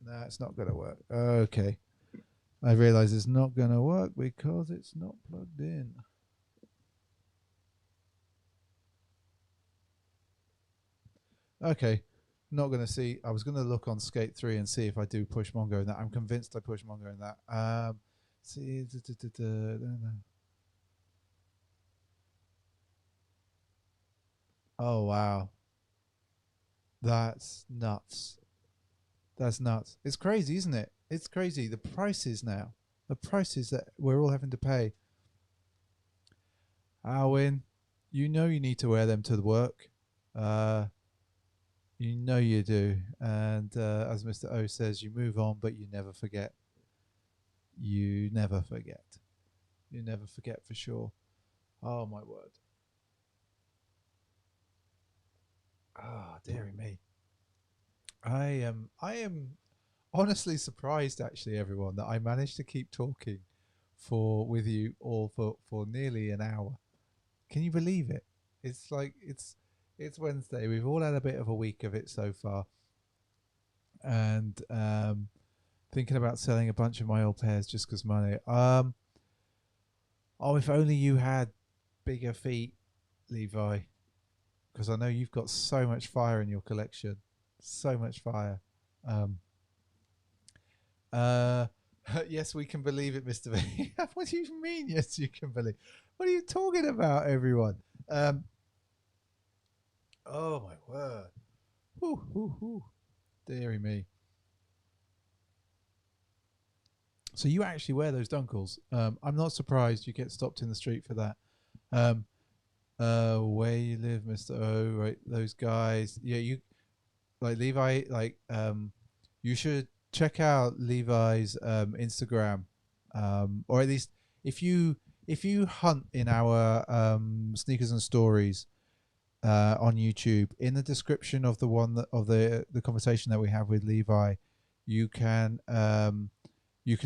No, it's not going to work. Okay. I realize it's not going to work because it's not plugged in. Okay. Not going to see. I was going to look on Skate 3 and see if I do push Mongo in that. I'm convinced I push Mongo in that. See. Oh, wow. That's nuts. That's nuts. It's crazy, isn't it? It's crazy. The prices now. The prices that we're all having to pay. Alwyn, you know you need to wear them to the work. You know you do. And as Mr. O says, you move on, but you never forget. You never forget. You never forget for sure. Oh, my word. Ah, dearie me. I am honestly surprised, actually, everyone, that I managed to keep talking with you all for nearly an hour. Can you believe it? It's like it's Wednesday. We've all had a bit of a week of it so far, and thinking about selling a bunch of my old pairs just because money. Oh, if only you had bigger feet, Levi, because I know you've got so much fire in your collection, so much fire. Um, uh, yes, we can believe it, Mr. V. What do you mean? Yes, you can believe. What are you talking about, everyone? Oh my word! Whoo, whoo, whoo. Deary me. So you actually wear those dunkles. I'm not surprised you get stopped in the street for that. Um, where you live, Mr. O, right? Those guys. Yeah, you like Levi. You should check out Levi's Instagram, or at least if you hunt in our sneakers and stories on YouTube, in the description of the one of the conversation that we have with Levi, you can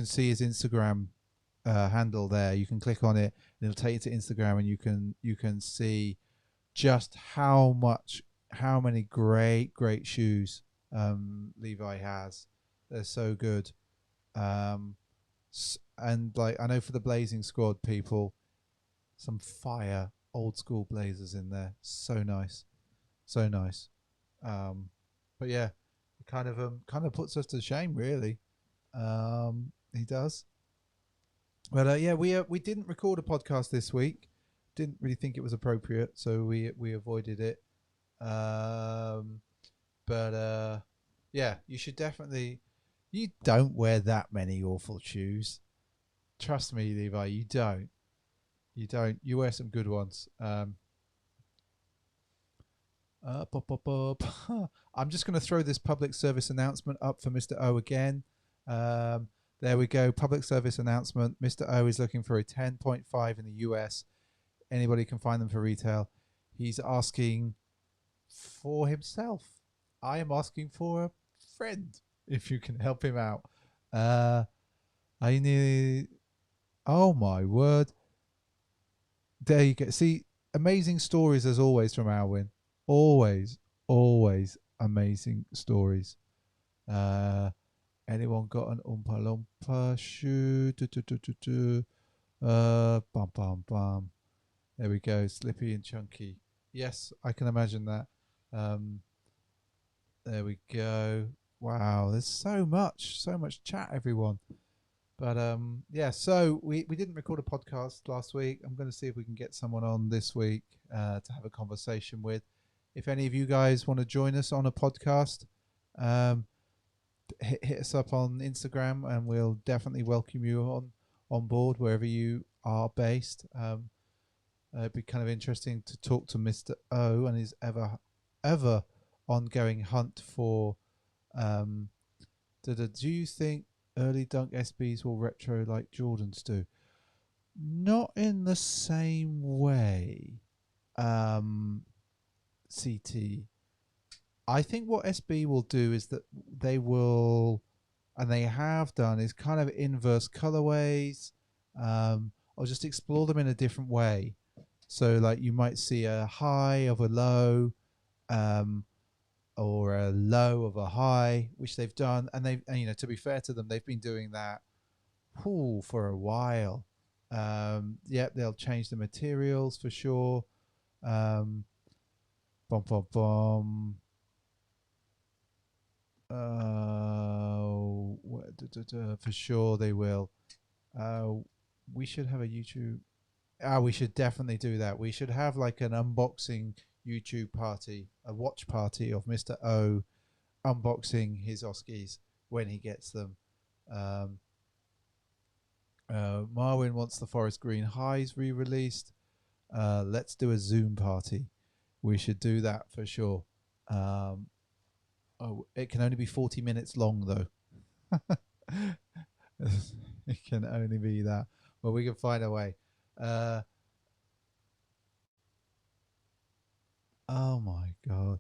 see his Instagram handle there. You can click on it, and it'll take you to Instagram, and you can see just how many great shoes Levi has. They're so good. And like I know for the Blazing Squad people, some fire old school blazers in there. So nice, so nice. But yeah, it kind of puts us to shame, really. He does. But yeah, we didn't record a podcast this week. Didn't really think it was appropriate, so we avoided it. Um, but yeah, you should definitely. You don't wear that many awful shoes. Trust me, Levi. You don't. You don't. You wear some good ones. Pop, pop, pop. I'm just going to throw this public service announcement up for Mr. O again. There we go. Public service announcement. Mr. O is looking for a 10.5 in the US. Anybody can find them for retail. He's asking for himself. I am asking for a friend if you can help him out. I need. Oh my word. There you go. See, amazing stories as always from Alwyn. Always, always amazing stories. Uh, anyone got an Oompa Loompa shoe? Bum bum bum. There we go, Slippy and Chunky. Yes, I can imagine that. Um, there we go. Wow, there's so much chat, everyone. But yeah, so we didn't record a podcast last week. I'm going to see if we can get someone on this week to have a conversation with. If any of you guys want to join us on a podcast, um, hit us up on Instagram, and we'll definitely welcome you on board wherever you are based. It'd be kind of interesting to talk to Mr. O and his ever ongoing hunt for. Um, do you think early dunk SBs will retro like Jordans do? Not in the same way. Um, CT. I think what SB will do is that they will, and they have done, is kind of inverse colorways, or just explore them in a different way. So, like, you might see a high of a low, um, or a low of a high, which they've done, and to be fair to them, they've been doing that, for a while. Yeah, they'll change the materials for sure. Um, bum bum bum. For sure they will. Uh, we should have a YouTube. We should definitely do that. We should have like an unboxing YouTube party, a watch party of Mr. O unboxing his Oskies when he gets them. Um, Marwin wants the Forest Green Highs re-released. Let's do a Zoom party. We should do that for sure. It can only be 40 minutes long though. It can only be that, but we can find a way. Uh, oh my god,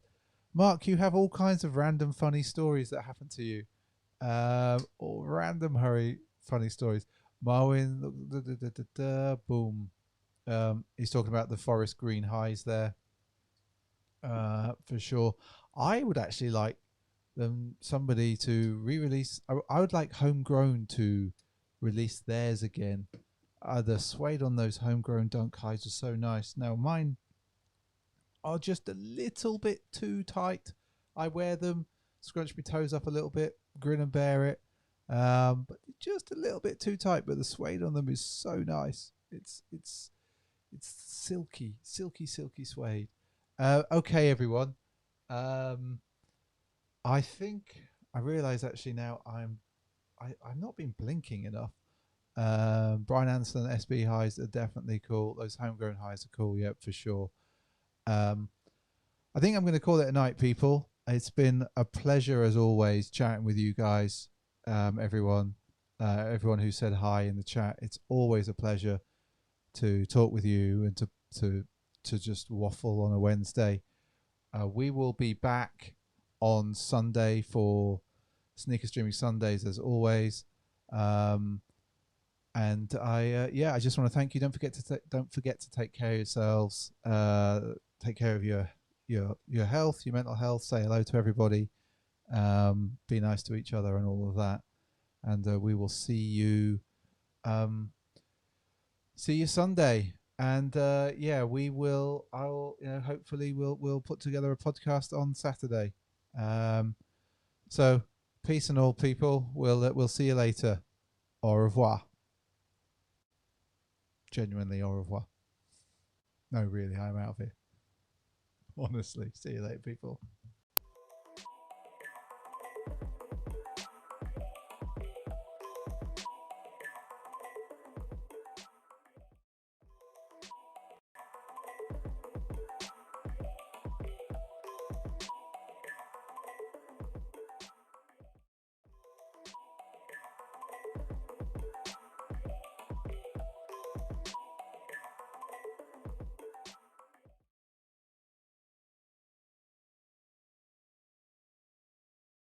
Mark, you have all kinds of random funny stories that happen to you. Or random funny stories. Marwin, boom. He's talking about the forest green highs there. For sure. I would actually like somebody to re-release. I would like Homegrown to release theirs again. The suede on those Homegrown dunk highs are so nice. Now mine are just a little bit too tight. I wear them, scrunch my toes up a little bit, grin and bear it. But just a little bit too tight. But the suede on them is so nice. It's silky suede. Okay, everyone. Um, I think I realise actually now I've not been blinking enough. Brian Anderson SB highs are definitely cool. Those homegrown highs are cool, yep, for sure. I think I'm going to call it a night, people. It's been a pleasure as always chatting with you guys, everyone who said hi in the chat. It's always a pleasure to talk with you and to just waffle on a Wednesday. We will be back on Sunday for Sneaker Streaming Sundays as always. And I just want to thank you. Don't forget to take care of yourselves. Take care of your health, your mental health. Say hello to everybody. Be nice to each other and all of that. And we will see you. See you Sunday. And we will. Hopefully we'll put together a podcast on Saturday. So peace and all, people. We'll see you later. Au revoir. Genuinely au revoir. No, really, I'm out of here. Honestly, see you later, people.